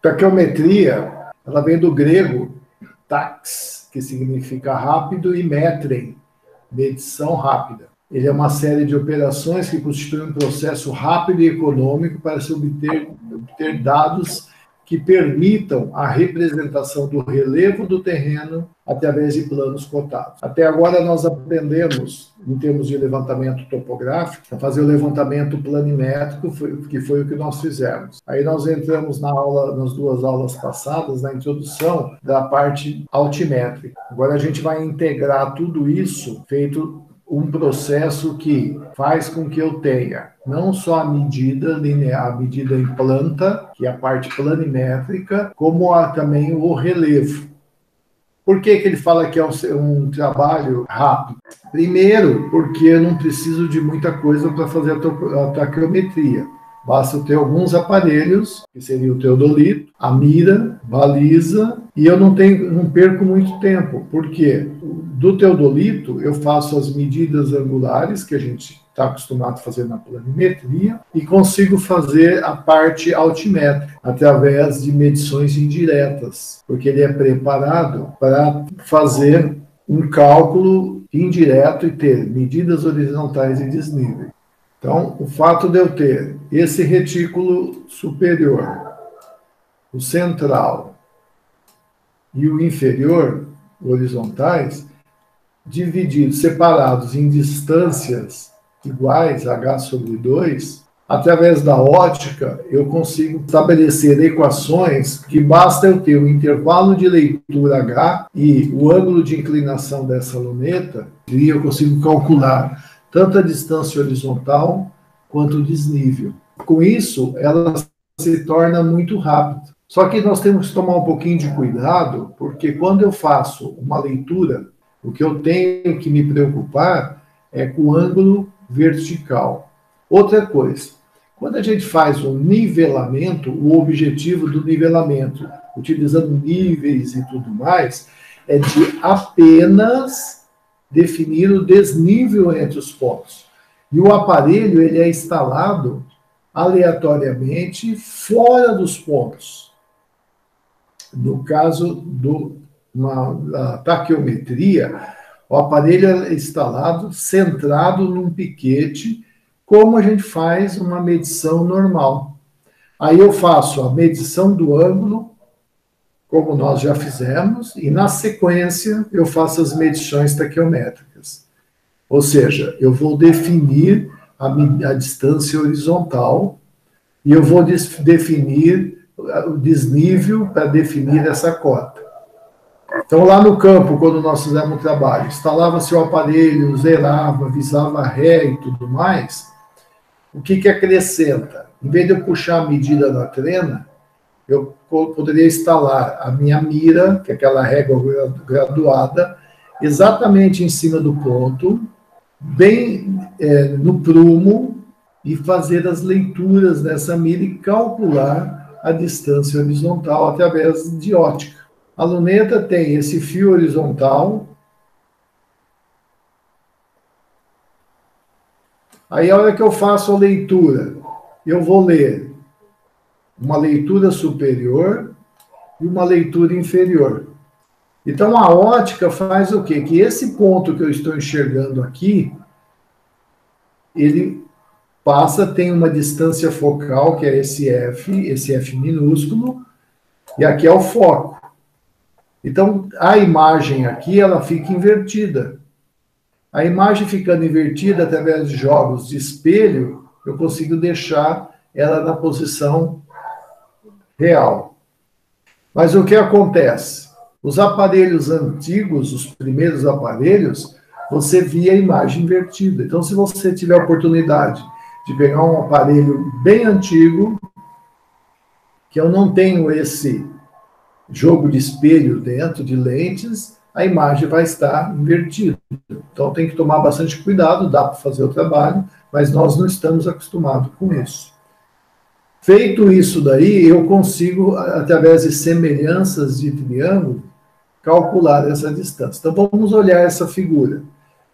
Taquiometria, ela vem do grego tax, que significa rápido, e metrem, medição rápida. Ele é uma série de operações que constituem um processo rápido e econômico para se obter dados que permitam a representação do relevo do terreno através de planos cotados. Até agora nós aprendemos, em termos de levantamento topográfico, a fazer o levantamento planimétrico, que foi o que nós fizemos. Aí nós entramos nas duas aulas passadas, na introdução da parte altimétrica. Agora a gente vai integrar tudo isso, feito um processo que faz com que eu tenha não só a medida linear, a medida em planta, que é a parte planimétrica, como também o relevo. Por que ele fala que é um trabalho rápido? Primeiro, porque eu não preciso de muita coisa para fazer a taquiometria. Basta eu ter alguns aparelhos, que seria o teodolito, a mira, baliza, e eu não perco muito tempo. Por quê? Do teodolito, eu faço as medidas angulares, que a gente está acostumado a fazer na planimetria, e consigo fazer a parte altimétrica, através de medições indiretas, porque ele é preparado para fazer um cálculo indireto e ter medidas horizontais e desnível. Então, o fato de eu ter esse retículo superior, o central e o inferior, horizontais, divididos, separados em distâncias iguais, h/2, através da ótica, eu consigo estabelecer equações que basta eu ter o intervalo de leitura h e o ângulo de inclinação dessa luneta, e eu consigo calcular tanto a distância horizontal quanto o desnível. Com isso, ela se torna muito rápida. Só que nós temos que tomar um pouquinho de cuidado, porque quando eu faço uma leitura, o que eu tenho que me preocupar é com o ângulo vertical. Outra coisa, quando a gente faz um nivelamento, o objetivo do nivelamento, utilizando níveis e tudo mais, é de apenas definir o desnível entre os pontos. E o aparelho ele é instalado aleatoriamente fora dos pontos. No caso da taquiometria, o aparelho é instalado centrado num piquete, como a gente faz uma medição normal. Aí eu faço a medição do ângulo, como nós já fizemos, e na sequência eu faço as medições taquiométricas. Ou seja, eu vou definir a distância horizontal e eu vou definir o desnível para definir essa cota. Então, lá no campo, quando nós fizemos o trabalho, instalava-se o aparelho, zerava, visava ré e tudo mais, o que acrescenta? Em vez de eu puxar a medida da trena, eu poderia instalar a minha mira, que é aquela régua graduada, exatamente em cima do ponto, bem no prumo, e fazer as leituras dessa mira e calcular a distância horizontal através de ótica. A luneta tem esse fio horizontal. Aí, a hora que eu faço a leitura, eu vou ler uma leitura superior e uma leitura inferior. Então, a ótica faz o quê? Que esse ponto que eu estou enxergando aqui, ele tem uma distância focal, que é esse F minúsculo, e aqui é o foco. Então, a imagem aqui, ela fica invertida. A imagem ficando invertida através de jogos de espelho, eu consigo deixar ela na posição real. Mas o que acontece? Os aparelhos antigos, os primeiros aparelhos, você via a imagem invertida. Então, se você tiver a oportunidade de pegar um aparelho bem antigo, que eu não tenho esse jogo de espelho dentro de lentes, a imagem vai estar invertida. Então tem que tomar bastante cuidado, dá para fazer o trabalho, mas nós não estamos acostumados com isso. Feito isso daí, eu consigo, através de semelhanças de triângulo, calcular essa distância. Então vamos olhar essa figura.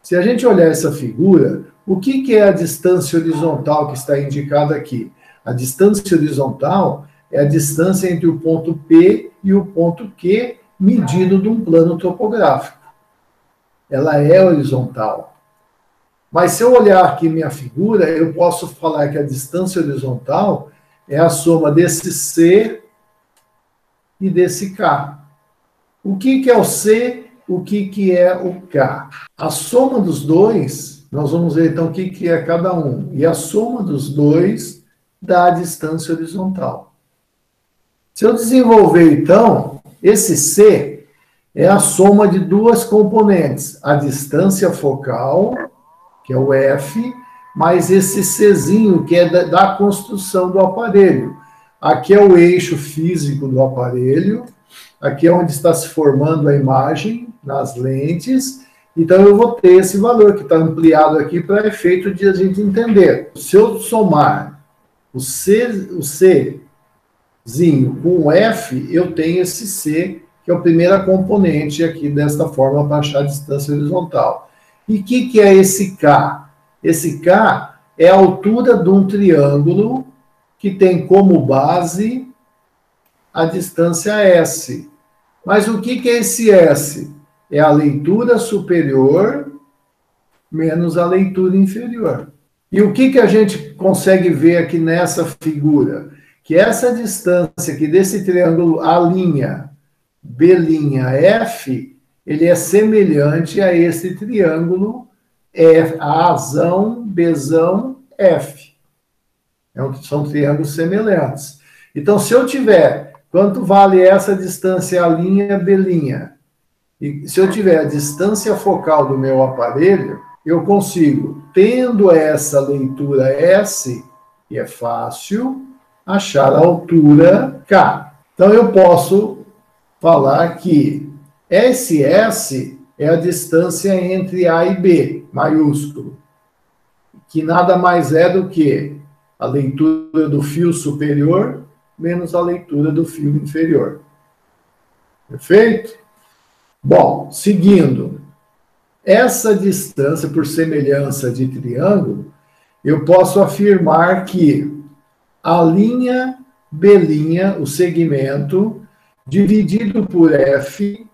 Se a gente olhar essa figura, o que é a distância horizontal que está indicada aqui? A distância horizontal é a distância entre o ponto P e o ponto Q, medido de um plano topográfico. Ela é horizontal. Mas se eu olhar aqui minha figura, eu posso falar que a distância horizontal é a soma desse C e desse K. O que é o C? O que é o K? A soma dos dois, nós vamos ver então o que é cada um. E a soma dos dois dá a distância horizontal. Se eu desenvolver então, esse C é a soma de duas componentes. A distância focal, que é o F, mais esse Czinho, que é da construção do aparelho. Aqui é o eixo físico do aparelho, aqui é onde está se formando a imagem, nas lentes, então eu vou ter esse valor que está ampliado aqui para efeito de a gente entender. Se eu somar o Czinho com o F, eu tenho esse C, que é a primeira componente aqui desta forma para achar a distância horizontal. E o que é esse K? Esse K é a altura de um triângulo que tem como base a distância S. Mas o que é esse S? É a leitura superior menos a leitura inferior. E o que a gente consegue ver aqui nessa figura? Que essa distância aqui desse triângulo A', B'F, ele é semelhante a esse triângulo Azão, Bzão, F. São triângulos semelhantes. Então, se eu tiver, quanto vale essa distância A', B'? E se eu tiver a distância focal do meu aparelho, eu consigo, tendo essa leitura S, que é fácil, achar a altura K. Então, eu posso falar que SS é a distância entre A e B, maiúsculo, que nada mais é do que a leitura do fio superior menos a leitura do fio inferior. Perfeito? Bom, seguindo, essa distância por semelhança de triângulo, eu posso afirmar que a linha B', o segmento, dividido por F,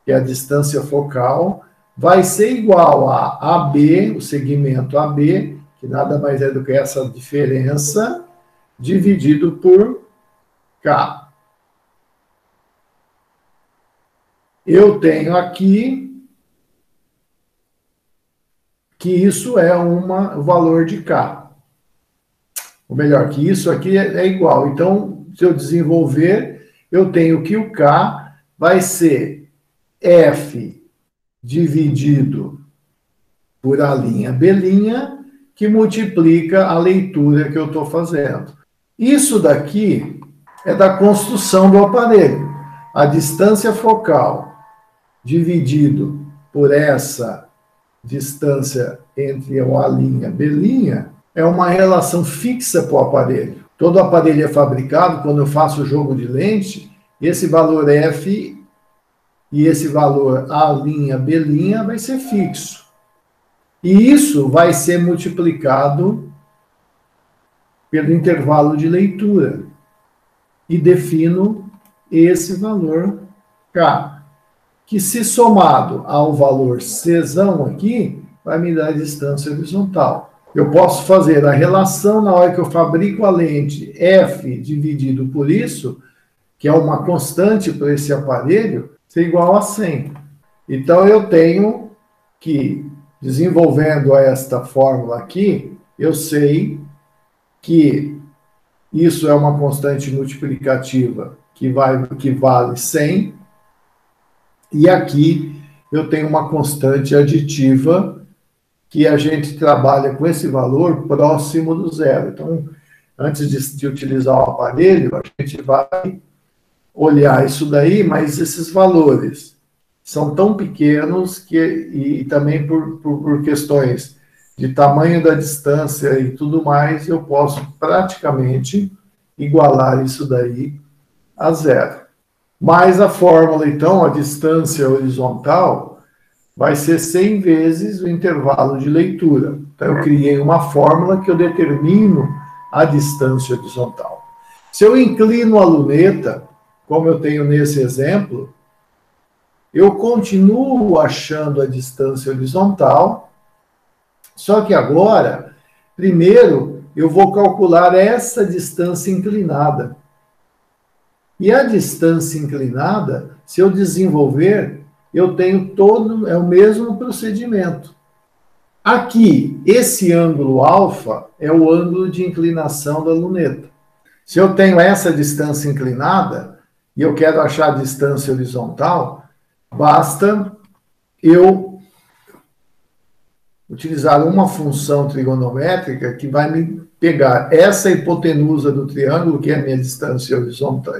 que é a distância focal, vai ser igual a AB, o segmento AB, que nada mais é do que essa diferença, dividido por K. Eu tenho aqui que isso é o valor de K. Ou melhor, que isso aqui é igual. Então, se eu desenvolver, eu tenho que o K vai ser F dividido por A', B', que multiplica a leitura que eu estou fazendo. Isso daqui é da construção do aparelho. A distância focal dividido por essa distância entre o A', B' é uma relação fixa para o aparelho. Todo aparelho é fabricado, quando eu faço o jogo de lente, esse valor F e esse valor A', B' vai ser fixo. E isso vai ser multiplicado pelo intervalo de leitura. E defino esse valor K, que se somado ao valor Czão aqui, vai me dar a distância horizontal. Eu posso fazer a relação na hora que eu fabrico a lente F dividido por isso, que é uma constante para esse aparelho, ser igual a 100. Então, eu tenho que, desenvolvendo esta fórmula aqui, eu sei que isso é uma constante multiplicativa que vale 100, e aqui eu tenho uma constante aditiva que a gente trabalha com esse valor próximo do zero. Então, antes de utilizar o aparelho, a gente vai olhar isso daí, mas esses valores são tão pequenos e também por questões de tamanho da distância e tudo mais, eu posso praticamente igualar isso daí a zero. Mas a fórmula, então, a distância horizontal vai ser 100 vezes o intervalo de leitura. Então, eu criei uma fórmula que eu determino a distância horizontal. Se eu inclino a luneta, como eu tenho nesse exemplo, eu continuo achando a distância horizontal, só que agora, primeiro, eu vou calcular essa distância inclinada. E a distância inclinada, se eu desenvolver, eu tenho todo, é o mesmo procedimento. Aqui, esse ângulo alfa é o ângulo de inclinação da luneta. Se eu tenho essa distância inclinada e eu quero achar a distância horizontal, basta eu utilizar uma função trigonométrica que vai me pegar essa hipotenusa do triângulo, que é a minha distância horizontal,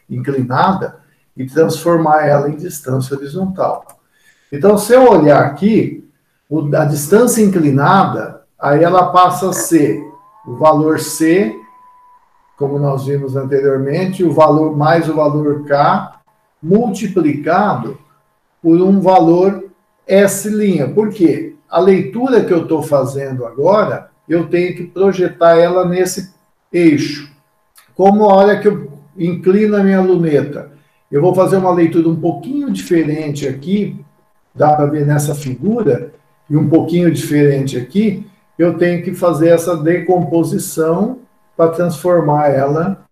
inclinada, e transformar ela em distância horizontal. Então, se eu olhar aqui, a distância inclinada, aí ela passa a ser o valor C, como nós vimos anteriormente, o valor mais o valor K, multiplicado por um valor S'. Por quê? A leitura que eu estou fazendo agora, eu tenho que projetar ela nesse eixo. Como a hora que eu inclino a minha luneta, eu vou fazer uma leitura um pouquinho diferente aqui, dá para ver nessa figura, e um pouquinho diferente aqui, eu tenho que fazer essa decomposição para transformar ela,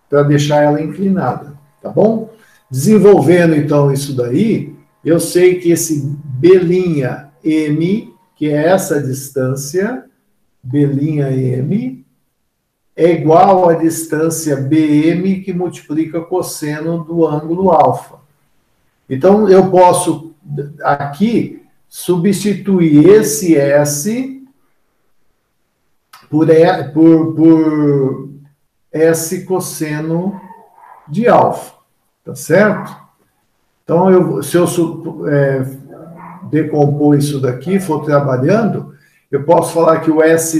para deixar ela inclinada, tá bom? Desenvolvendo, então, isso daí, eu sei que esse B'M, que é essa distância, B'M, é igual à distância BM que multiplica cosseno do ângulo alfa. Então, eu posso, aqui, substituir esse S por S cosseno de alfa, tá certo? Então, se eu decompor isso daqui, for trabalhando, eu posso falar que o S'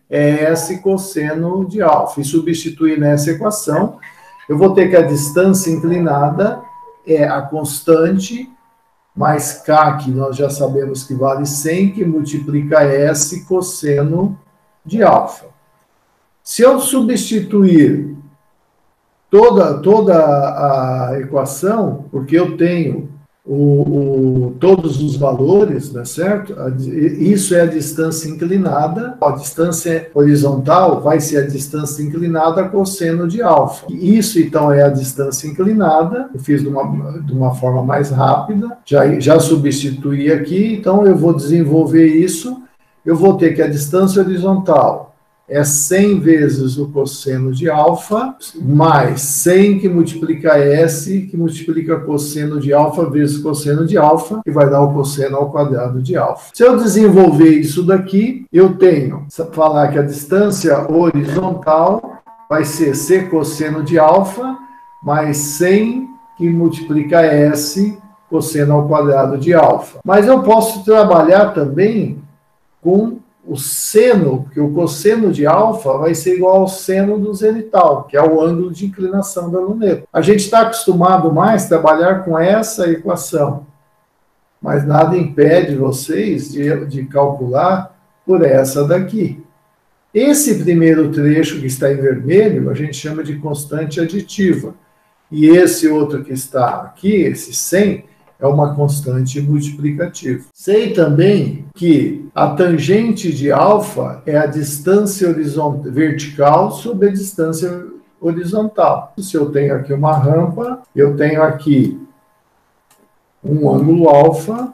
é S cosseno de alfa, e substituir nessa equação, eu vou ter que a distância inclinada é a constante, mais K, que nós já sabemos que vale 100, que multiplica S cosseno de alfa. Se eu substituir toda a equação, porque eu tenho todos os valores, né, certo? Isso é a distância inclinada, a distância horizontal vai ser a distância inclinada cosseno de alfa. Isso, então, é a distância inclinada, eu fiz de uma forma mais rápida, já substituí aqui, então eu vou desenvolver isso, eu vou ter que a distância horizontal é 100 vezes o cosseno de alfa, mais 100 que multiplica S, que multiplica cosseno de alfa vezes cosseno de alfa, que vai dar o cosseno ao quadrado de alfa. Se eu desenvolver isso daqui, eu tenho, falar que a distância horizontal vai ser C cosseno de alfa, mais 100 que multiplica S, cosseno ao quadrado de alfa. Mas eu posso trabalhar também com o seno, porque o cosseno de alfa vai ser igual ao seno do zenital, que é o ângulo de inclinação da luneta. A gente está acostumado mais a trabalhar com essa equação, mas nada impede vocês de calcular por essa daqui. Esse primeiro trecho que está em vermelho, a gente chama de constante aditiva. E esse outro que está aqui, esse 100, é uma constante multiplicativa. Sei também que a tangente de alfa é a distância vertical sobre a distância horizontal. Se eu tenho aqui uma rampa, eu tenho aqui um ângulo alfa,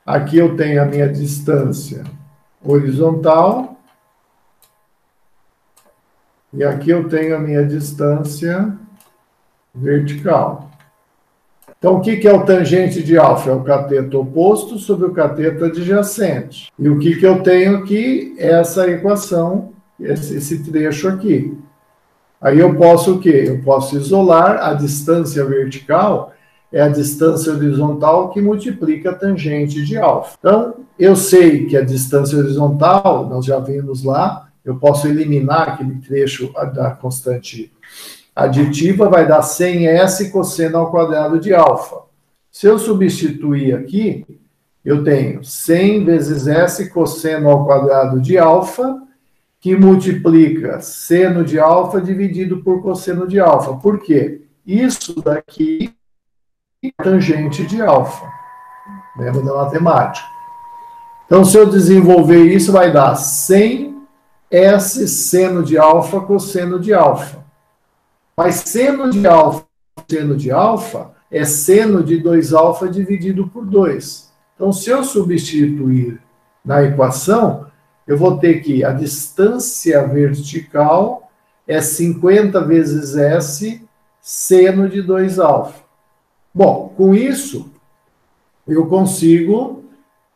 aqui eu tenho a minha distância horizontal, e aqui eu tenho a minha distância vertical. Então, o que é o tangente de alfa? É o cateto oposto sobre o cateto adjacente. E o que eu tenho aqui é essa equação, esse trecho aqui. Aí eu posso o quê? Eu posso isolar a distância vertical, é a distância horizontal que multiplica a tangente de alfa. Então, eu sei que a distância horizontal, nós já vimos lá, eu posso eliminar aquele trecho da constante aditiva, vai dar 100S cosseno ao quadrado de alfa. Se eu substituir aqui, eu tenho 100 vezes S cosseno ao quadrado de alfa, que multiplica seno de alfa dividido por cosseno de alfa. Por quê? Isso daqui é tangente de alfa. Lembra da matemática? Então, se eu desenvolver isso, vai dar 100S seno de alfa cosseno de alfa. Mas seno de alfa, seno de alfa, é seno de 2α dividido por 2. Então, se eu substituir na equação, eu vou ter que a distância vertical é 50 vezes S seno de 2α. Bom, com isso, eu consigo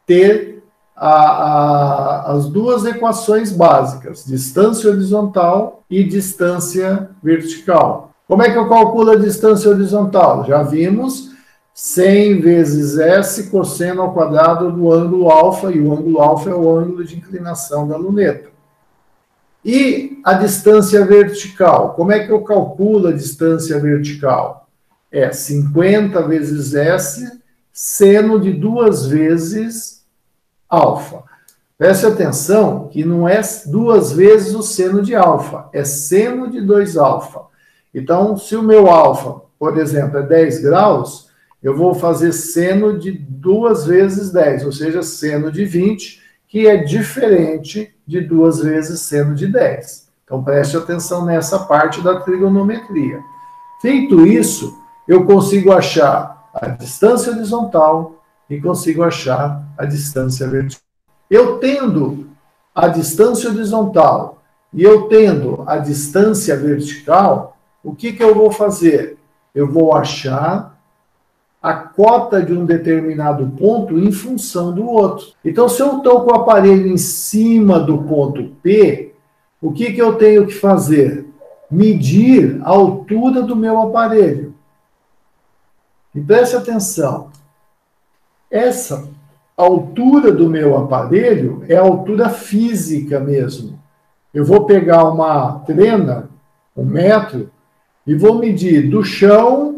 ter as duas equações básicas, distância horizontal e distância vertical. Como é que eu calculo a distância horizontal? Já vimos, 100 vezes S cosseno ao quadrado do ângulo alfa, e o ângulo alfa é o ângulo de inclinação da luneta. E a distância vertical? Como é que eu calculo a distância vertical? É 50 vezes S seno de 2 vezes alfa. Preste atenção que não é 2 vezes o seno de alfa, é seno de 2α. Então, se o meu alfa, por exemplo, é 10 graus, eu vou fazer seno de 2 vezes 10, ou seja, seno de 20, que é diferente de 2 vezes seno de 10. Então, preste atenção nessa parte da trigonometria. Feito isso, eu consigo achar a distância horizontal e consigo achar a distância vertical. Eu tendo a distância horizontal e eu tendo a distância vertical, o que eu vou fazer? Eu vou achar a cota de um determinado ponto em função do outro. Então, se eu estou com o aparelho em cima do ponto P, o que eu tenho que fazer? Medir a altura do meu aparelho. E preste atenção. Essa altura do meu aparelho é a altura física mesmo. Eu vou pegar uma trena, 1 metro, e vou medir do chão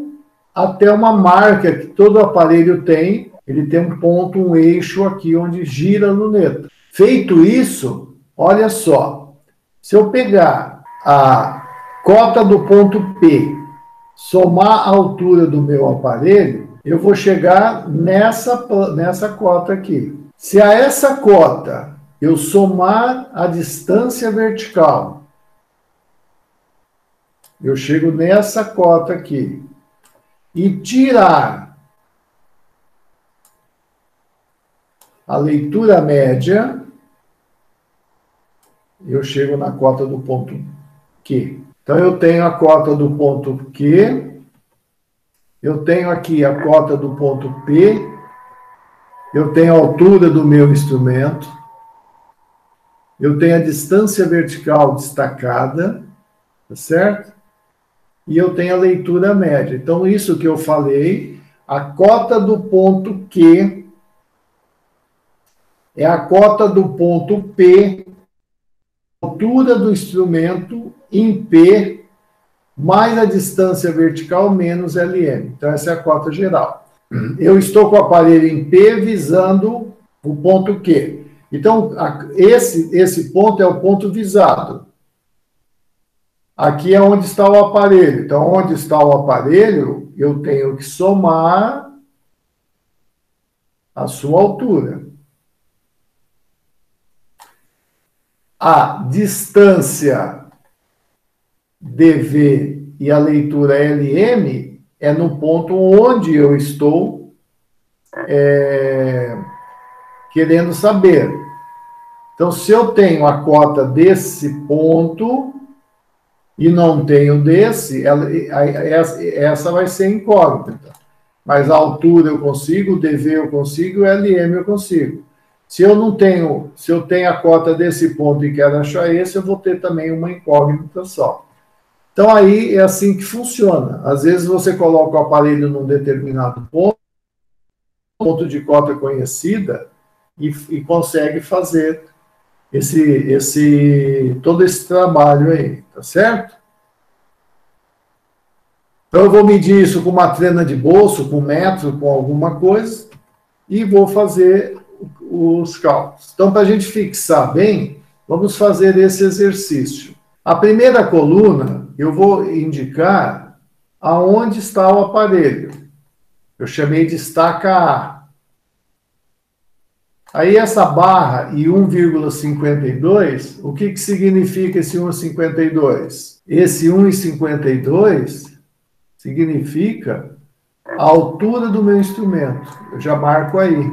até uma marca que todo aparelho tem. Ele tem um ponto, um eixo aqui onde gira a luneta. Feito isso, olha só. Se eu pegar a cota do ponto P, somar a altura do meu aparelho, eu vou chegar nessa cota aqui. Se a essa cota eu somar a distância vertical, eu chego nessa cota aqui, e tirar a leitura média, eu chego na cota do ponto Q. Então, eu tenho a cota do ponto Q, eu tenho aqui a cota do ponto P, eu tenho a altura do meu instrumento, eu tenho a distância vertical destacada, tá certo? E eu tenho a leitura média. Então, isso que eu falei, a cota do ponto Q é a cota do ponto P, altura do instrumento em P, mais a distância vertical menos LM. Então, essa é a cota geral. Eu estou com o aparelho em P visando o ponto Q. Então, esse ponto é o ponto visado. Aqui é onde está o aparelho. Então, onde está o aparelho, eu tenho que somar a sua altura. A distância DV e a leitura LM é no ponto onde eu estou querendo saber. Então, se eu tenho a cota desse ponto e não tenho desse, essa vai ser incógnita. Mas a altura eu consigo, o DV eu consigo, o LM eu consigo. Se eu tenho a cota desse ponto e quero achar esse, eu vou ter também uma incógnita só. Então, aí é assim que funciona. Às vezes você coloca o aparelho num determinado ponto de cota conhecida, e consegue fazer todo esse trabalho aí, tá certo? Então, eu vou medir isso com uma trena de bolso, com metro, com alguma coisa, e vou fazer os cálculos. Então, para a gente fixar bem, Vamos fazer esse exercício. A primeira coluna, eu vou indicar aonde está o aparelho. Eu chamei de estaca A. Aí essa barra e 1,52, o que significa esse 1,52? Esse 1,52 significa a altura do meu instrumento. Eu já marco aí.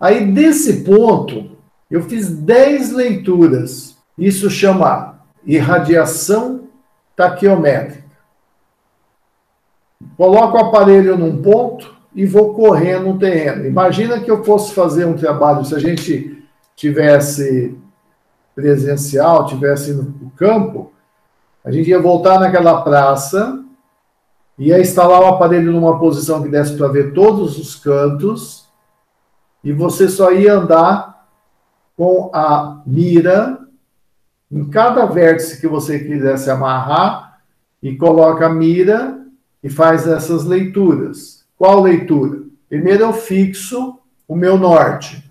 Aí desse ponto, eu fiz 10 leituras. Isso chama irradiação taquiométrica. Coloco o aparelho num ponto e vou correr no terreno. Imagina que eu fosse fazer um trabalho, se a gente tivesse presencial, tivesse no campo, a gente ia voltar naquela praça, ia instalar o aparelho numa posição que desse para ver todos os cantos, e você só ia andar com a mira em cada vértice que você quisesse amarrar, e coloca a mira e faz essas leituras. Qual leitura? Primeiro eu fixo o meu norte.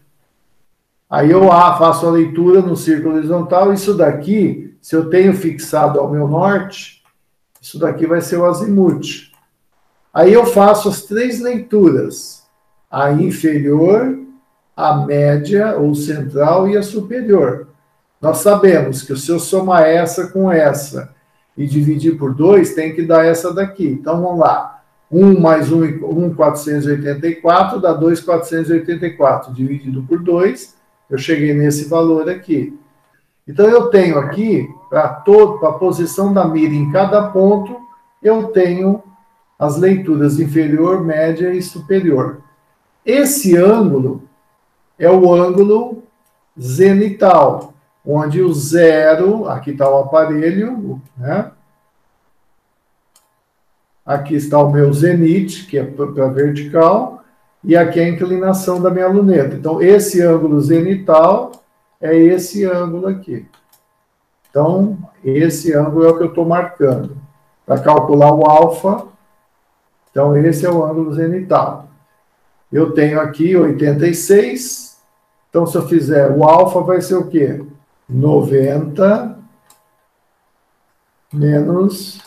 Aí eu faço a leitura no círculo horizontal. Isso daqui, se eu tenho fixado ao meu norte, isso daqui vai ser o azimuth. Aí eu faço as 3 leituras. A inferior, a média ou central e a superior. Nós sabemos que se eu somar essa com essa e dividir por 2, tem que dar essa daqui. Então, vamos lá. 1 mais 1,484 dá 2,484. Dividido por 2, eu cheguei nesse valor aqui. Então, eu tenho aqui, para a posição da mira em cada ponto, eu tenho as leituras inferior, média e superior. Esse ângulo é o ângulo zenital, onde o zero, aqui está o aparelho, né? Aqui está o meu zenite, que é para vertical, e aqui é a inclinação da minha luneta. Então, esse ângulo zenital é esse ângulo aqui. Então, esse ângulo é o que eu estou marcando. Para calcular o alfa, então esse é o ângulo zenital. Eu tenho aqui 86, então se eu fizer o alfa vai ser o quê? 90 menos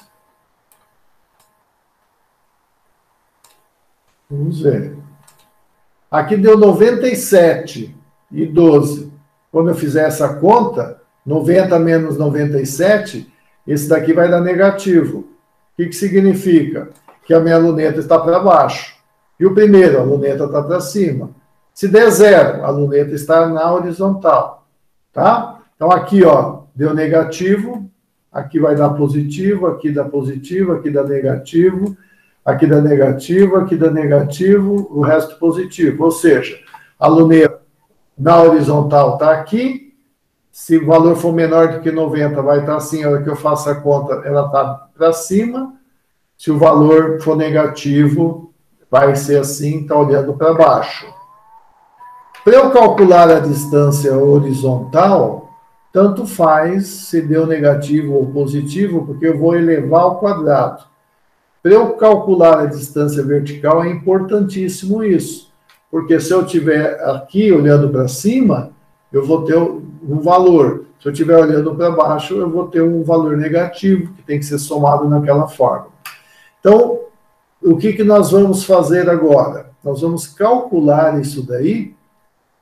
1,0. Aqui deu 97,12. Quando eu fizer essa conta, 90 menos 97, esse daqui vai dar negativo. O que significa? Que a minha luneta está para baixo. E o primeiro, a luneta está para cima. Se der 0, a luneta está na horizontal. Tá? Então aqui, ó, deu negativo, aqui vai dar positivo, aqui dá positivo, aqui dá negativo, aqui dá negativo, aqui dá negativo, o resto positivo. Ou seja, a luneta na horizontal está aqui. Se o valor for menor do que 90, vai estar assim. A hora que eu faço a conta, ela está para cima. Se o valor for negativo, vai ser assim, está olhando para baixo. Para eu calcular a distância horizontal, tanto faz se deu negativo ou positivo, porque eu vou elevar ao quadrado. Para eu calcular a distância vertical, é importantíssimo isso. Porque se eu estiver aqui olhando para cima, eu vou ter um valor. Se eu estiver olhando para baixo, eu vou ter um valor negativo, que tem que ser somado naquela forma. Então, o que nós vamos fazer agora? Nós vamos calcular isso daí,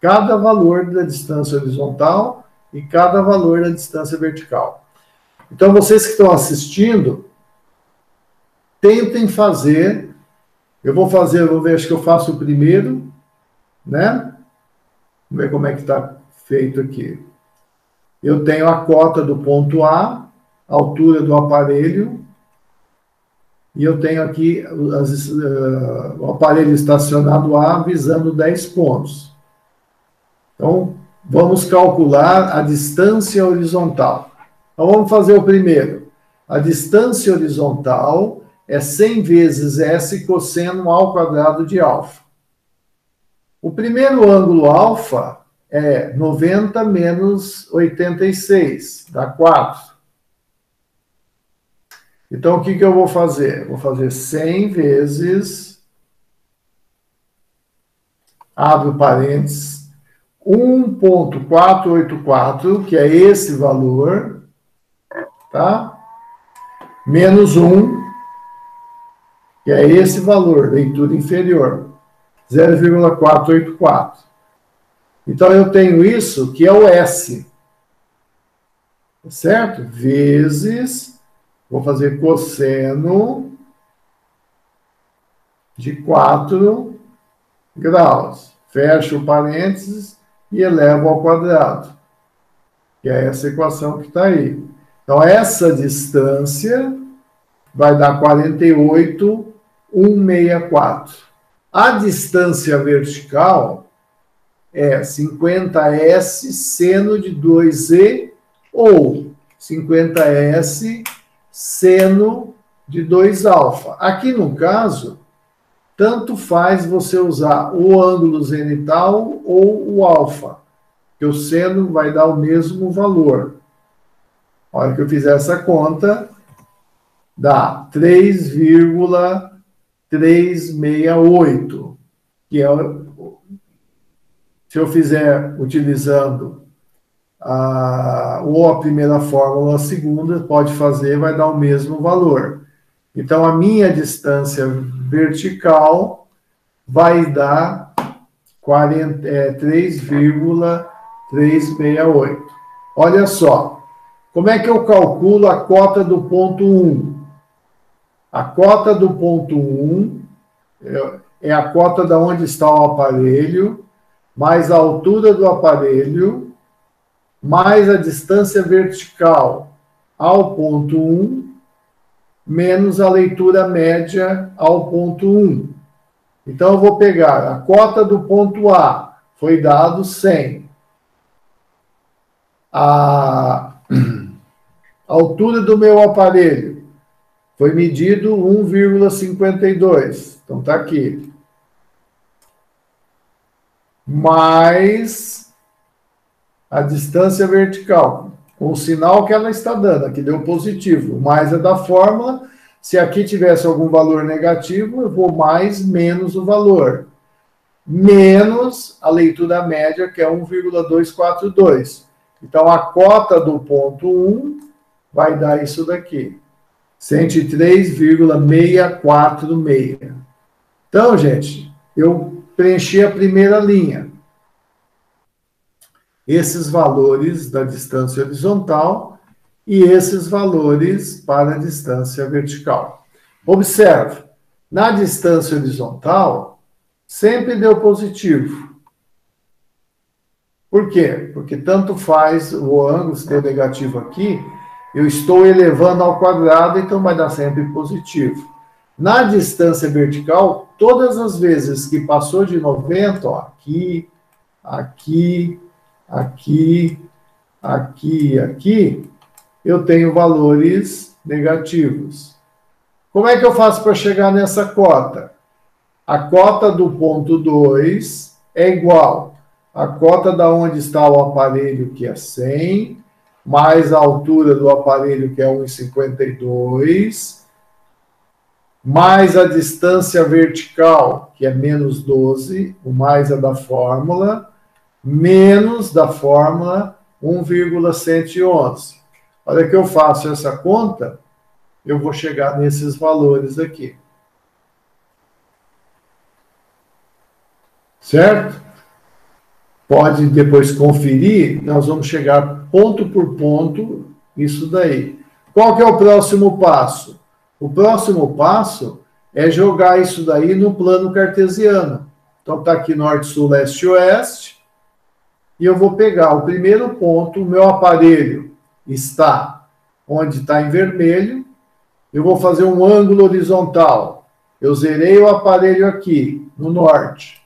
cada valor da distância horizontal e cada valor da distância vertical. Então, vocês que estão assistindo, tentem fazer. Eu vou ver, acho que eu faço o primeiro, né? Vamos ver como é que está feito aqui. Eu tenho a cota do ponto A, a altura do aparelho, e eu tenho aqui o aparelho estacionado A visando 10 pontos. Então, vamos calcular a distância horizontal. Então, vamos fazer o primeiro. A distância horizontal é 100 vezes S cosseno ao quadrado de alfa. O primeiro ângulo alfa é 90 menos 86, dá 4. Então, o que eu vou fazer? Vou fazer 100 vezes, abro parênteses, 1.484, que é esse valor, tá? Menos 1, que é esse valor, leitura inferior, 0,484. Então, eu tenho isso, que é o S, certo? Vezes, vou fazer cosseno de 4 graus. Fecho o parênteses e elevo ao quadrado, que é essa equação que está aí. Então, essa distância vai dar 48,164. A distância vertical é 50S seno de 2E ou 50S seno de 2α. Aqui, no caso, tanto faz você usar o ângulo zenital ou o alfa, que o seno vai dar o mesmo valor. A hora que eu fizer essa conta, dá 3,368, que é, se eu fizer utilizando ou a primeira fórmula ou a segunda, pode fazer, vai dar o mesmo valor. Então, a minha distância vertical vai dar 3,368. Olha só, como é que eu calculo a cota do ponto 1? A cota do ponto 1 é a cota de onde está o aparelho, mais a altura do aparelho, mais a distância vertical ao ponto 1, menos a leitura média ao ponto 1. Então, eu vou pegar a cota do ponto A, foi dado 100. A altura do meu aparelho foi medido 1,52. Então, está aqui. Mais a distância vertical, com o sinal que ela está dando, aqui deu positivo, mais é da fórmula. Se aqui tivesse algum valor negativo, eu vou mais menos o valor. Menos a leitura média, que é 1,242. Então, a cota do ponto 1 vai dar isso daqui. 103,646. Então, gente, eu preenchi a primeira linha. Esses valores da distância horizontal e esses valores para a distância vertical. Observe, na distância horizontal, sempre deu positivo. Por quê? Porque tanto faz o ângulo, se deu negativo aqui, eu estou elevando ao quadrado, então vai dar sempre positivo. Na distância vertical, todas as vezes que passou de 90, ó, aqui, aqui, aqui, aqui e aqui, eu tenho valores negativos. Como é que eu faço para chegar nessa cota? A cota do ponto 2 é igual à cota da onde está o aparelho, que é 100, mais a altura do aparelho, que é 1,52, mais a distância vertical, que é menos 12, o mais é da fórmula, menos da fórmula 1,111. Olha que eu faço essa conta, eu vou chegar nesses valores aqui. Certo? Pode depois conferir, nós vamos chegar ponto por ponto, isso daí. Qual que é o próximo passo? O próximo passo é jogar isso daí no plano cartesiano. Então, está aqui norte, sul, leste e oeste. E eu vou pegar o primeiro ponto, o meu aparelho está onde está em vermelho. Eu vou fazer um ângulo horizontal. Eu zerei o aparelho aqui, no norte.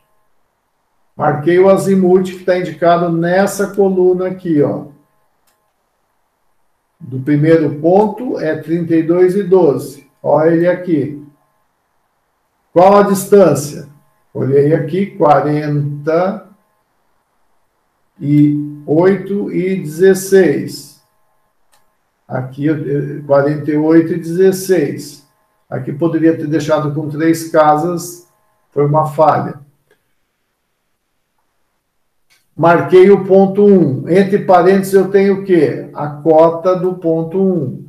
Marquei o azimuth que está indicado nessa coluna aqui, ó. Do primeiro ponto é 32,12. Olha ele aqui. Qual a distância? Olhei aqui, 48,16. Aqui, 48,16. Aqui poderia ter deixado com 3 casas, foi uma falha. Marquei o ponto 1. Entre parênteses eu tenho o quê? A cota do ponto 1.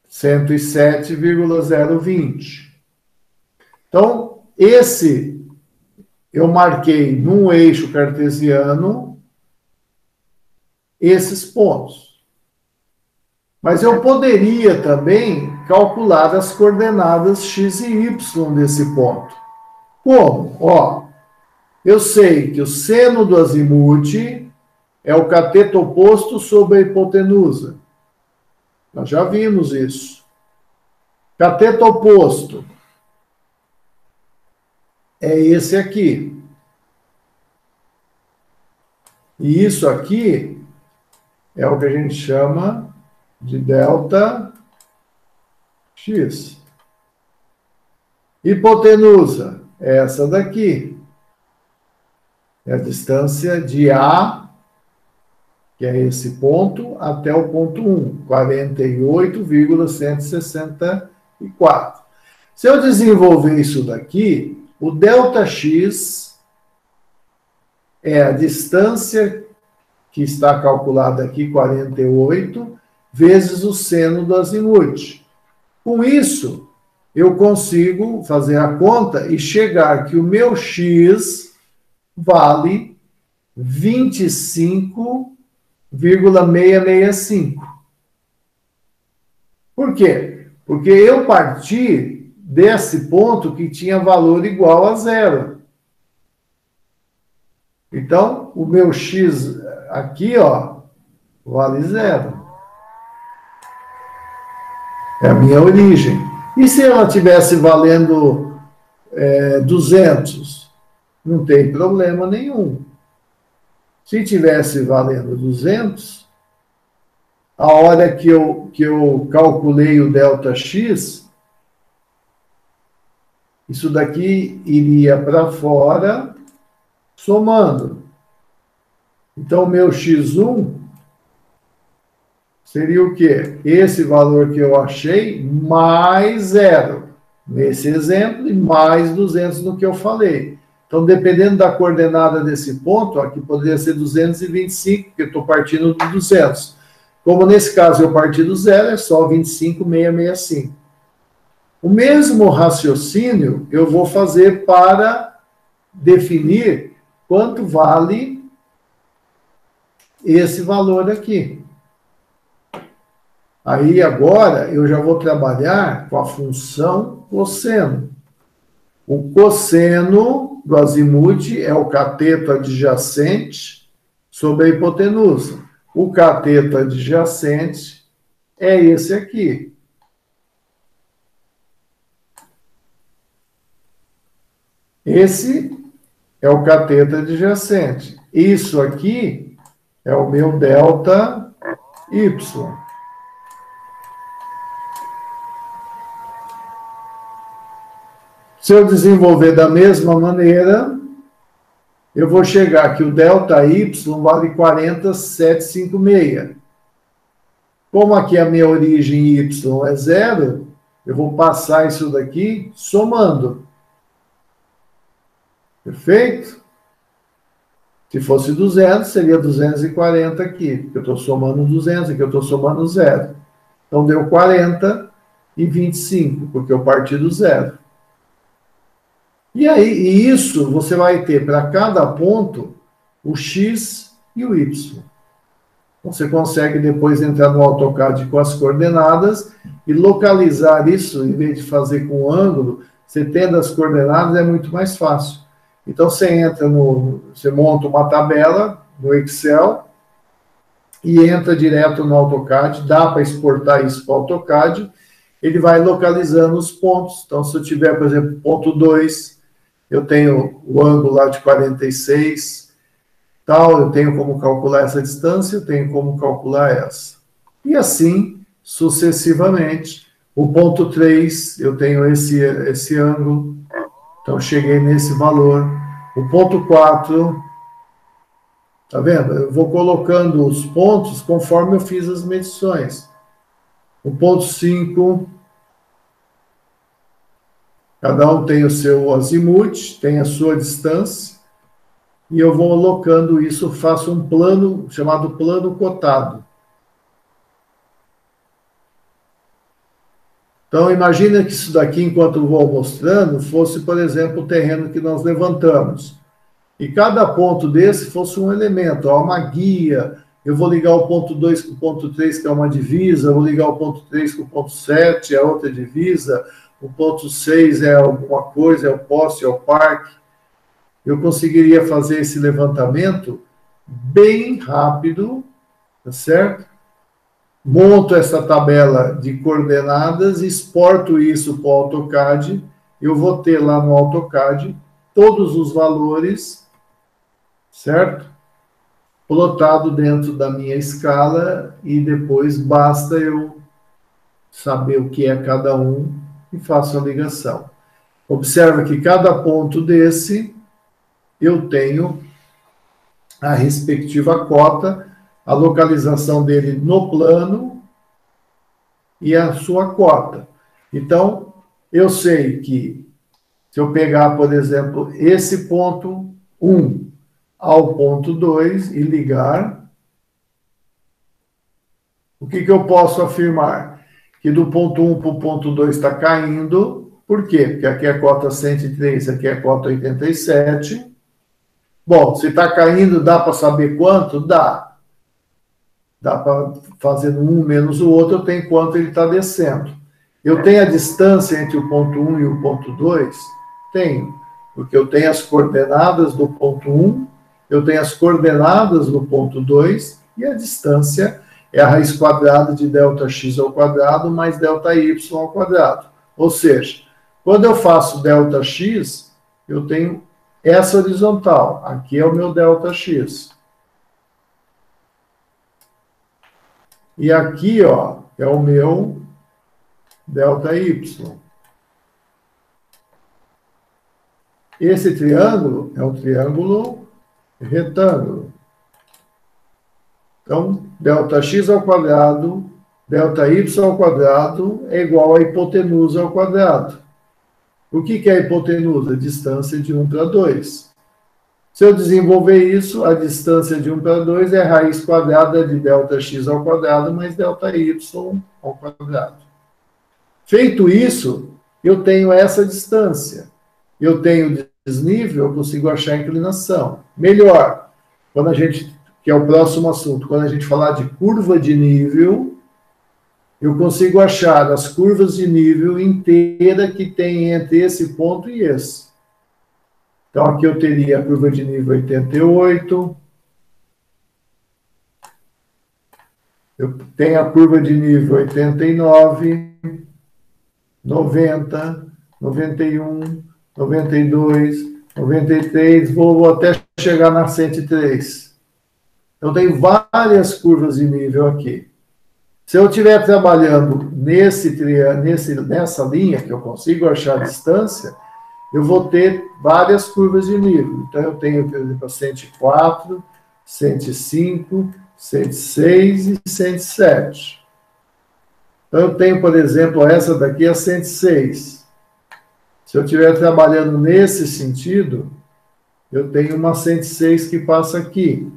107,020. Então, esse eu marquei num eixo cartesiano esses pontos. Mas eu poderia também calcular as coordenadas x e y desse ponto. Como? Ó, eu sei que o seno do azimuth é o cateto oposto sobre a hipotenusa. Nós já vimos isso. Cateto oposto é esse aqui. E isso aqui é o que a gente chama de delta x. Hipotenusa é essa daqui. É a distância de A, que é esse ponto, até o ponto 1, 48,164. Se eu desenvolver isso daqui, o ΔX é a distância que está calculada aqui, 48, vezes o seno do azimuth. Com isso, eu consigo fazer a conta e chegar que o meu x vale 25,665. Por quê? Porque eu parti desse ponto que tinha valor igual a zero. Então, o meu x aqui, ó, vale zero. É a minha origem. E se ela tivesse valendo 200? Não tem problema nenhum. Se tivesse valendo 200, a hora que eu calculei o ΔX, isso daqui iria para fora, somando. Então, meu x1 seria o quê? Esse valor que eu achei, mais zero, nesse exemplo, e mais 200 no que eu falei. Então, dependendo da coordenada desse ponto, aqui poderia ser 225, porque eu estou partindo de 200. Como nesse caso eu parti do zero, é só 25,665. O mesmo raciocínio eu vou fazer para definir quanto vale esse valor aqui. Aí agora eu já vou trabalhar com a função cosseno. O cosseno do azimuth é o cateto adjacente sobre a hipotenusa. O cateto adjacente é esse aqui. Esse é o cateto adjacente. Isso aqui é o meu delta y. Se eu desenvolver da mesma maneira, eu vou chegar que o ΔY vale 40,756. Como aqui a minha origem y é zero, eu vou passar isso daqui somando. Perfeito? Se fosse 200, seria 240 aqui, porque eu estou somando 200, aqui eu estou somando zero. Então, deu 40 e 25, porque eu parti do zero. E aí, isso você vai ter para cada ponto o x e o y. Você consegue depois entrar no AutoCAD com as coordenadas e localizar isso, em vez de fazer com ângulo, você tendo as coordenadas é muito mais fácil. Então você entra você monta uma tabela no Excel e entra direto no AutoCAD, dá para exportar isso para o AutoCAD, ele vai localizando os pontos. Então se eu tiver, por exemplo, ponto 2, eu tenho o ângulo lá de 46, tal, eu tenho como calcular essa distância, eu tenho como calcular essa. E assim, sucessivamente. O ponto 3, eu tenho esse ângulo, então cheguei nesse valor. O ponto 4, tá vendo? Eu vou colocando os pontos conforme eu fiz as medições. O ponto 5... Cada um tem o seu azimuth, tem a sua distância, e eu vou alocando isso, faço um plano chamado plano cotado. Então, imagina que isso daqui, enquanto eu vou mostrando, fosse, por exemplo, o terreno que nós levantamos. E cada ponto desse fosse um elemento, ó, uma guia. Eu vou ligar o ponto 2 com o ponto 3, que é uma divisa, eu vou ligar o ponto 3 com o ponto 7, é outra divisa, o ponto 6 é alguma coisa, é o poste, é o parque. Eu conseguiria fazer esse levantamento bem rápido, tá certo? Monto essa tabela de coordenadas, exporto isso para o AutoCAD, eu vou ter lá no AutoCAD todos os valores, certo? Plotado dentro da minha escala, e depois basta eu saber o que é cada um e faço a ligação. Observa que cada ponto desse eu tenho a respectiva cota, a localização dele no plano e a sua cota. Então, eu sei que se eu pegar, por exemplo, esse ponto 1 ao ponto 2 e ligar, o que eu posso afirmar? Que do ponto 1 para o ponto 2 está caindo. Por quê? Porque aqui é a cota 103, aqui é a cota 87. Bom, se está caindo, dá para saber quanto? Dá. Dá para fazer um menos o outro, eu tenho quanto ele está descendo. Eu tenho a distância entre o ponto 1 e o ponto 2? Tenho, porque eu tenho as coordenadas do ponto 1, eu tenho as coordenadas do ponto 2, e a distância é a raiz quadrada de ΔX ao quadrado mais ΔY ao quadrado. Ou seja, quando eu faço ΔX, eu tenho essa horizontal. Aqui é o meu ΔX. E aqui, ó, é o meu ΔY. Esse triângulo é um triângulo retângulo. Então, ΔX ao quadrado, ΔY ao quadrado é igual a hipotenusa ao quadrado. O que é a hipotenusa? A distância de 1 para 2. Se eu desenvolver isso, a distância de 1 para 2 é a raiz quadrada de ΔX ao quadrado mais ΔY ao quadrado. Feito isso, eu tenho essa distância. Eu tenho desnível, eu consigo achar a inclinação. Melhor, quando a gente, que é o próximo assunto, quando a gente falar de curva de nível, eu consigo achar as curvas de nível inteira que tem entre esse ponto e esse. Então, aqui eu teria a curva de nível 88. Eu tenho a curva de nível 89, 90, 91, 92, 93, vou até chegar na 103. Eu tenho várias curvas de nível aqui. Se eu estiver trabalhando nessa linha, que eu consigo achar a distância, eu vou ter várias curvas de nível. Então, eu tenho, por exemplo, 104, 105, 106 e 107. Então, eu tenho, por exemplo, essa daqui, a 106. Se eu estiver trabalhando nesse sentido, eu tenho uma 106 que passa aqui.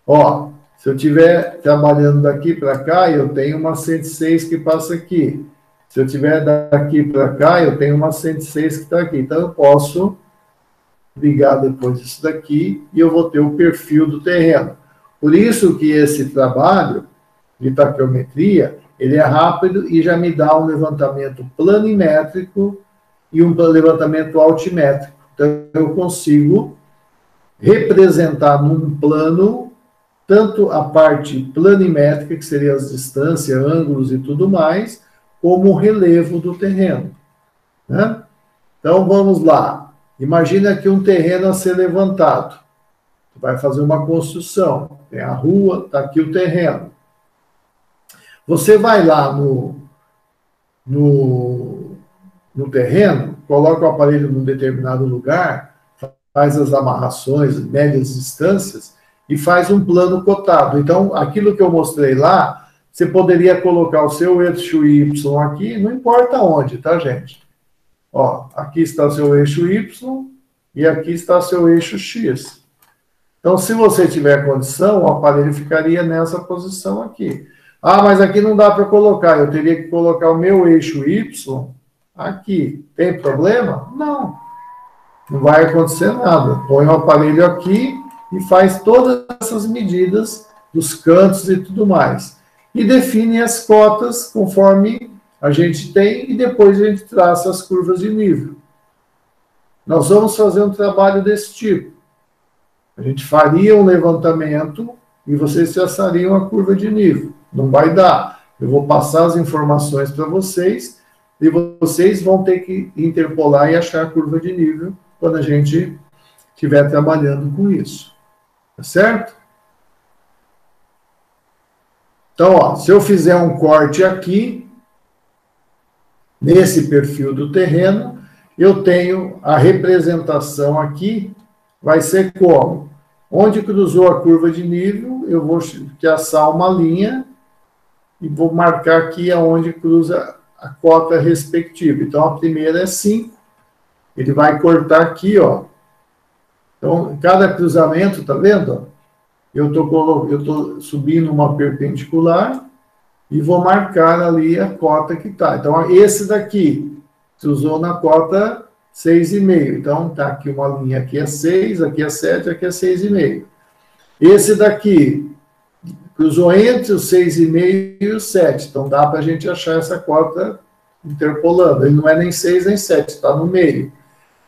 Ó, se eu estiver trabalhando daqui para cá, eu tenho uma 106 que passa aqui. Se eu estiver daqui para cá, eu tenho uma 106 que está aqui. Então, eu posso ligar depois isso daqui e eu vou ter o perfil do terreno. Por isso que esse trabalho de taquiometria, ele é rápido e já me dá um levantamento planimétrico e um levantamento altimétrico. Então, eu consigo representar num plano tanto a parte planimétrica, que seria as distâncias, ângulos e tudo mais, como o relevo do terreno. Né? Então, vamos lá. Imagina aqui um terreno a ser levantado. Vai fazer uma construção. Tem a rua, está aqui o terreno. Você vai lá no terreno, coloca o aparelho num determinado lugar, faz as amarrações, médias distâncias, e faz um plano cotado. Então, aquilo que eu mostrei lá, você poderia colocar o seu eixo Y aqui, não importa onde, tá, gente? Ó, aqui está seu eixo Y e aqui está seu eixo X. Então, se você tiver condição, o aparelho ficaria nessa posição aqui. Ah, mas aqui não dá para colocar, eu teria que colocar o meu eixo Y aqui. Tem problema? Não. Não vai acontecer nada. Põe o aparelho aqui e faz todas essas medidas dos cantos e tudo mais. E define as cotas conforme a gente tem e depois a gente traça as curvas de nível. Nós vamos fazer um trabalho desse tipo. A gente faria um levantamento e vocês traçariam a curva de nível. Não vai dar. Eu vou passar as informações para vocês e vocês vão ter que interpolar e achar a curva de nível quando a gente estiver trabalhando com isso. Tá certo? Então, ó, se eu fizer um corte aqui, nesse perfil do terreno, eu tenho a representação aqui, vai ser como? Onde cruzou a curva de nível, eu vou traçar uma linha e vou marcar aqui aonde cruza a cota respectiva. Então, a primeira é 5. Ele vai cortar aqui, ó. Então, cada cruzamento, tá vendo? Eu tô subindo uma perpendicular e vou marcar ali a cota que tá. Então, esse daqui cruzou na cota 6,5. Então, tá aqui uma linha, aqui é 6, aqui é 7, aqui é 6,5. Esse daqui cruzou entre o 6,5 e o 7. Então, dá para a gente achar essa cota interpolando. Ele não é nem 6 nem 7, está no meio.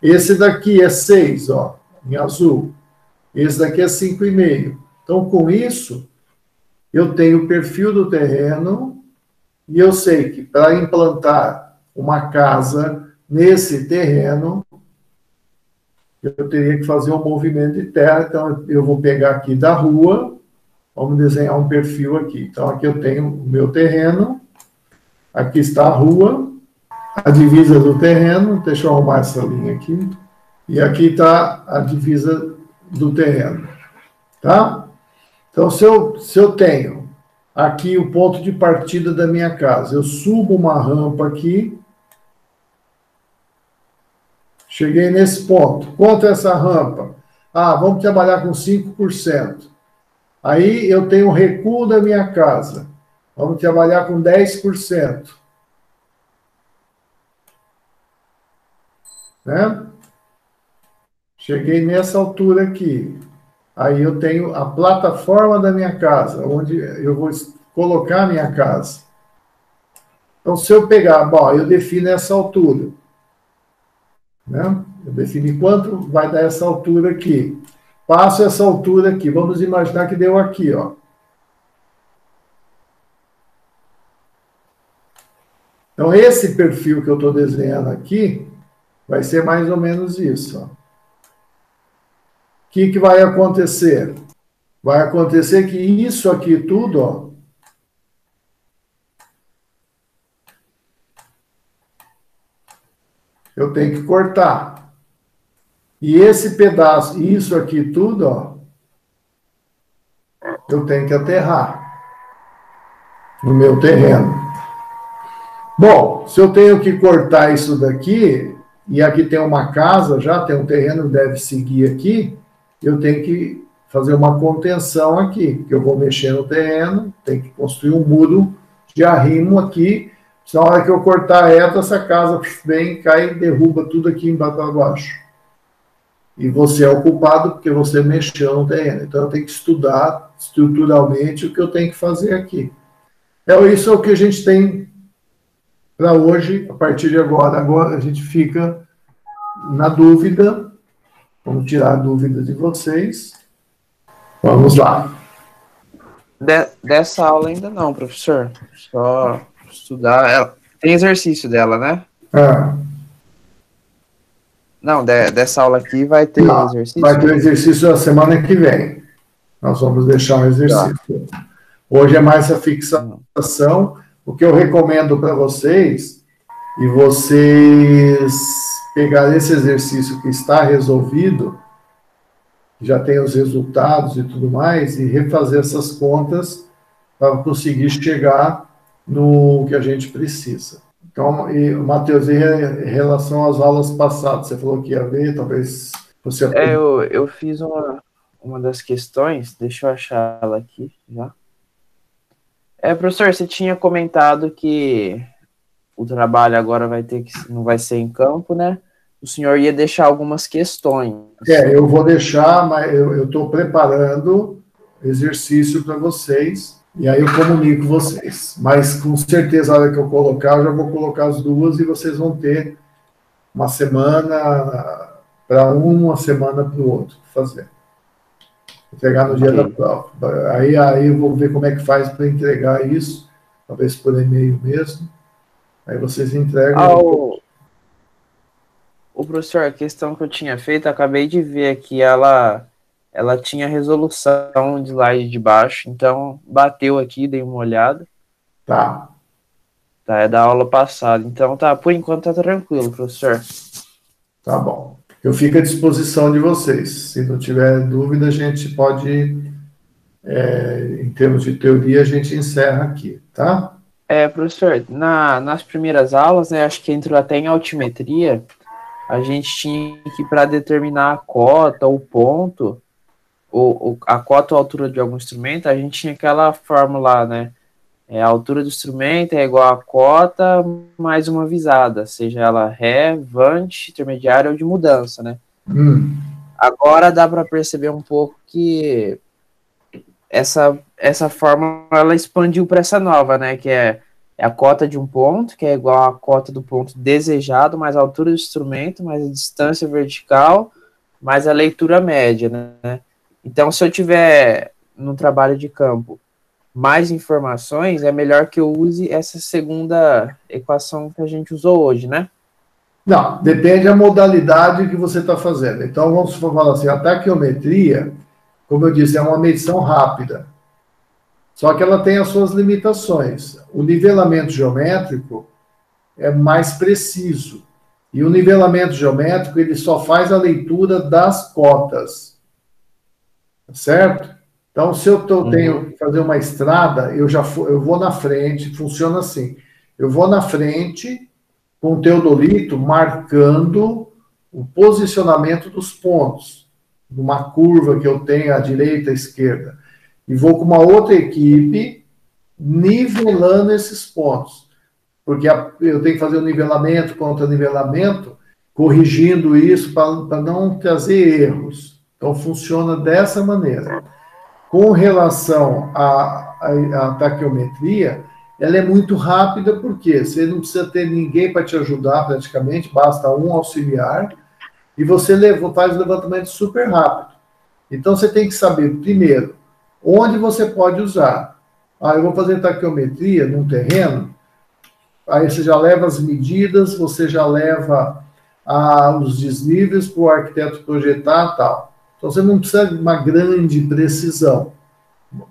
Esse daqui é 6, ó, em azul. Esse daqui é 5,5. Então, com isso, eu tenho o perfil do terreno e eu sei que para implantar uma casa nesse terreno, eu teria que fazer um movimento de terra. Então, eu vou pegar aqui da rua, vamos desenhar um perfil aqui. Então, aqui eu tenho o meu terreno, aqui está a rua, a divisa do terreno, deixa eu arrumar essa linha aqui, e aqui está a divisa do terreno, tá? Então, se eu tenho aqui o ponto de partida da minha casa, eu subo uma rampa aqui, cheguei nesse ponto. Quanto é essa rampa? Ah, vamos trabalhar com 5%. Aí eu tenho o recuo da minha casa. Vamos trabalhar com 10%. Né? Cheguei nessa altura aqui. Aí eu tenho a plataforma da minha casa, onde eu vou colocar a minha casa. Então, se eu pegar, bom, eu defino essa altura. Né? Eu defini quanto vai dar essa altura aqui. Passo essa altura aqui. Vamos imaginar que deu aqui, ó. Então, esse perfil que eu estou desenhando aqui vai ser mais ou menos isso, ó. O que vai acontecer? Vai acontecer que isso aqui tudo, ó, eu tenho que cortar. E esse pedaço, isso aqui tudo, ó, eu tenho que aterrar no meu terreno. Bom, se eu tenho que cortar isso daqui, e aqui tem uma casa, já tem um terreno, deve seguir aqui, eu tenho que fazer uma contenção aqui, que eu vou mexer no terreno, tenho que construir um muro de arrimo aqui, se na hora que eu cortar a reta, essa casa vem, cai e derruba tudo aqui embaixo para baixo. E você é o culpado porque você mexeu no terreno. Então, eu tenho que estudar estruturalmente o que eu tenho que fazer aqui. Isso é o que a gente tem para hoje, a partir de agora. Agora a gente fica na dúvida. Vamos tirar a dúvida de vocês. Vamos lá. Dessa aula ainda não, professor. Só estudar. Tem exercício dela, né? Não, dessa aula aqui vai ter exercício? Vai ter exercício na semana que vem. Nós vamos deixar um exercício. Tá. Hoje é mais a fixação. O que eu recomendo para vocês, e vocês pegar esse exercício que está resolvido, já tem os resultados e tudo mais, e refazer essas contas para conseguir chegar no que a gente precisa. Então, e, Matheus, em relação às aulas passadas, você falou que ia ver, talvez você... Eu fiz uma das questões, deixa eu achar ela aqui já. Professor, você tinha comentado que o trabalho agora não vai ser em campo, né? O senhor ia deixar algumas questões. Eu vou deixar, mas eu estou preparando exercício para vocês, e aí eu comunico vocês. Mas com certeza, a hora que eu colocar, eu já vou colocar as duas e vocês vão ter uma semana para uma semana para o outro fazer. Entregar no dia da prova. Aí eu vou ver como é que faz para entregar isso, talvez por e-mail mesmo. Aí vocês entregam. O professor, a questão que eu tinha feito, acabei de ver aqui, ela tinha resolução de slide de baixo, então bateu aqui, dei uma olhada. Tá. Tá, é da aula passada. Então, por enquanto tá tranquilo, professor. Tá bom. Eu fico à disposição de vocês. Se não tiver dúvida, a gente pode, em termos de teoria, a gente encerra aqui, tá? Professor, nas primeiras aulas, né, acho que entrou até em altimetria, a gente tinha que, para determinar a cota, o ponto, a cota ou a altura de algum instrumento, a gente tinha aquela fórmula, né? A altura do instrumento é igual a cota mais uma visada, seja ela ré, vante, intermediária ou de mudança, né? Agora dá para perceber um pouco que essa fórmula ela expandiu para essa nova, né? Que é a cota de um ponto, que é igual à cota do ponto desejado, mais a altura do instrumento, mais a distância vertical, mais a leitura média, né? Então, se eu tiver no trabalho de campo mais informações, é melhor que eu use essa segunda equação que a gente usou hoje, né? Não, depende da modalidade que você está fazendo. Então, vamos falar assim, a taquiometria, como eu disse, é uma medição rápida. Só que ela tem as suas limitações. O nivelamento geométrico é mais preciso. E o nivelamento geométrico, ele só faz a leitura das cotas. Certo? Então, se eu tenho que fazer uma estrada, eu vou na frente, funciona assim. Eu vou na frente com o teodolito marcando o posicionamento dos pontos, numa curva que eu tenho à direita e à esquerda. E vou com uma outra equipe nivelando esses pontos. Porque eu tenho que fazer um nivelamento contra nivelamento, corrigindo isso para não trazer erros. Então, funciona dessa maneira. Com relação à taquiometria, ela é muito rápida, porque você não precisa ter ninguém para te ajudar, praticamente, basta um auxiliar, e você faz o levantamento super rápido. Então, você tem que saber, primeiro, onde você pode usar. Eu vou fazer taquiometria num terreno, aí você já leva as medidas, você já leva os desníveis para o arquiteto projetar e tal. Então, você não precisa de uma grande precisão.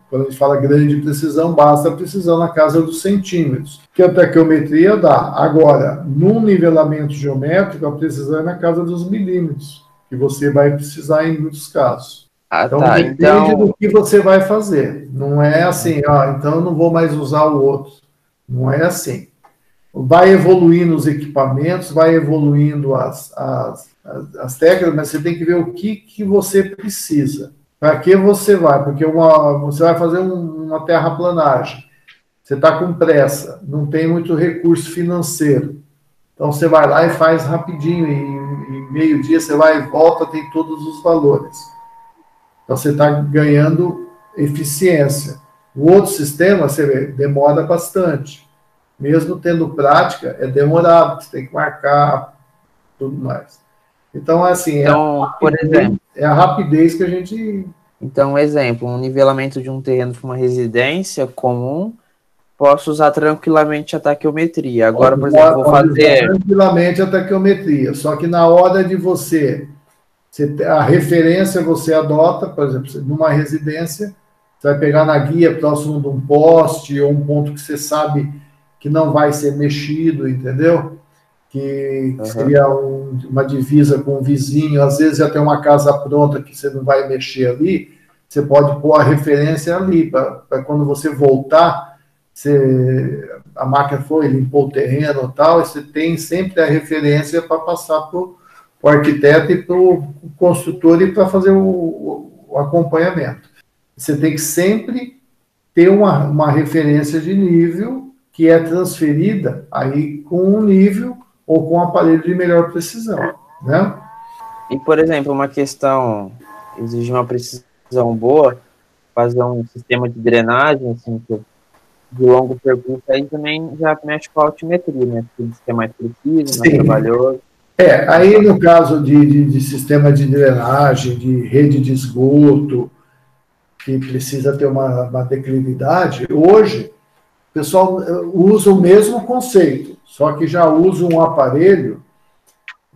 Quando a gente fala grande precisão, basta a precisão na casa dos centímetros, que a taquiometria dá. Agora, num nivelamento geométrico, a precisão é na casa dos milímetros, que você vai precisar em muitos casos. Então, depende do que você vai fazer. Não é assim, então eu não vou mais usar o outro. Não é assim. Vai evoluindo os equipamentos, vai evoluindo as técnicas, mas você tem que ver o que você precisa. Para que você vai? Porque você vai fazer uma terraplanagem. Você está com pressa, não tem muito recurso financeiro. Então você vai lá e faz rapidinho, em meio-dia você vai e volta, tem todos os valores. Então você está ganhando eficiência. O outro sistema, você vê, demora bastante. Mesmo tendo prática, é demorado, você tem que marcar, tudo mais. Então, assim, por exemplo, é a rapidez que a gente... Então, exemplo, um nivelamento de um terreno para uma residência comum, posso usar tranquilamente a taquiometria. Agora, por exemplo, vou fazer... Tranquilamente a taquiometria, só que na hora de a referência você adota, por exemplo, numa residência, você vai pegar na guia próximo de um poste ou um ponto que você sabe que não vai ser mexido, entendeu? Que seria uma divisa com o vizinho, às vezes já tem uma casa pronta que você não vai mexer ali, você pode pôr a referência ali, para quando você voltar, a máquina foi, limpou o terreno e tal, e você tem sempre a referência para passar para o arquiteto e para o construtor e para fazer o acompanhamento. Você tem que sempre ter uma referência de nível que é transferida aí com um nível ou com um aparelho de melhor precisão, né? E, por exemplo, uma questão exige uma precisão boa, fazer um sistema de drenagem, assim, de longo percurso, aí também já mexe com a altimetria, né? Porque isso é mais preciso, mais trabalhoso. Aí no caso de sistema de drenagem, de rede de esgoto, que precisa ter uma declividade, hoje o pessoal usa o mesmo conceito, só que já usa um aparelho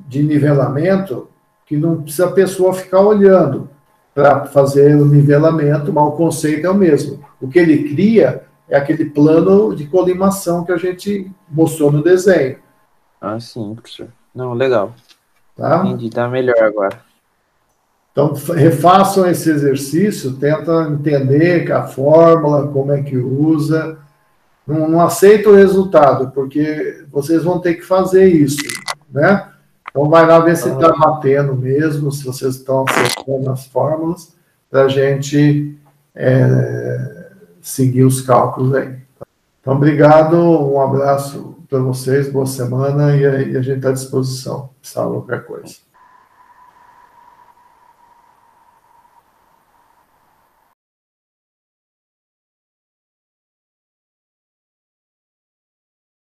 de nivelamento que não precisa a pessoa ficar olhando para fazer o nivelamento, mas o conceito é o mesmo. O que ele cria é aquele plano de colimação que a gente mostrou no desenho. Ah, sim, professor. Não, legal. Tá? Entendi, tá melhor agora. Então, refaçam esse exercício, tenta entender a fórmula, como é que usa. Não aceita o resultado, porque vocês vão ter que fazer isso, né? Então, vai lá ver se está batendo mesmo, se vocês estão acertando as fórmulas, para a gente seguir os cálculos aí. Então, obrigado, um abraço para vocês, boa semana, e a gente está à disposição, se qualquer coisa.